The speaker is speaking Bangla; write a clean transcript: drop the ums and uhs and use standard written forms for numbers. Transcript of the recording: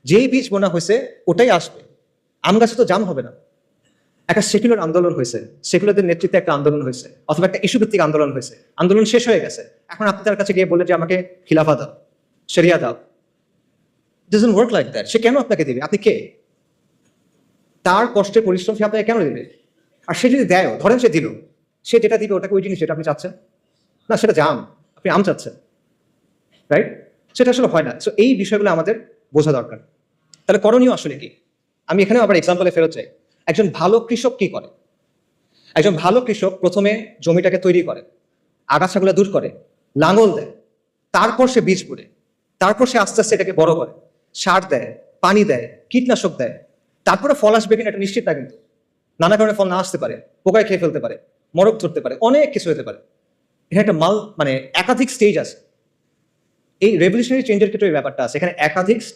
যেই বীজ বোনা হয়েছে ওটাই আসবে। আম গাছে তো জাম হবে না। একটা সেকুলার আন্দোলন হয়েছে, সেকুলারদের নেতৃত্বে একটা আন্দোলন হয়েছে, অথবা একটা ইস্যু ভিত্তিক আন্দোলন হয়েছে, আন্দোলন শেষ হয়ে গেছে। এখন আপনি তার কাছে গিয়ে বললেন যে আমাকে খিলাফা দাও, শরিয়া দাও, ডাজন্ট ওয়ার্ক লাইক দ্যাট। সে কেন আপনাকে দিবে? আপনি কে? তার কষ্টের পরিশ্রম সে আপনাকে কেন দিবে? আর সে যদি দেয়, ধরেন সে দিল, সে যেটা দিবে ওটাকে ওই জিনিস যেটা আপনি চাচ্ছেন না, সেটা জাম, আপনি আম চাচ্ছেন, রাইট? সেটা আসলে হয় না। সো এই বিষয়গুলো আমাদের বোঝা দরকার। তাহলে করণীয় আসলে কি? আমি এখানেও আবার এক্সাম্পলে ফেরত চাই। একজন ভালো কৃষক কি করে? একজন ভালো কৃষক প্রথমে জমিটাকে তৈরি করে, আগাছাগুলো দূর করে, লাঙল দেয়, তারপর সে বীজ বুনে, তারপর সে আস্তে আস্তে এটাকে বড় করে, সার দেয়, পানি দেয়, কীটনাশক দেয়। তারপরে ফল আসবে কিনা এটা নিশ্চিত না, কিন্তু নানা কারণে ফল না আসতে পারে, পোকায় খেয়ে ফেলতে পারে, মরক ধরতে পারে, অনেক কিছু হতে পারে। এখানে একটা মানে একাধিক স্টেজ আছে। এই রেভলিউশনারি চেঞ্জের ক্ষেত্রে এই ব্যাপারটা আছে, এখানে একাধিক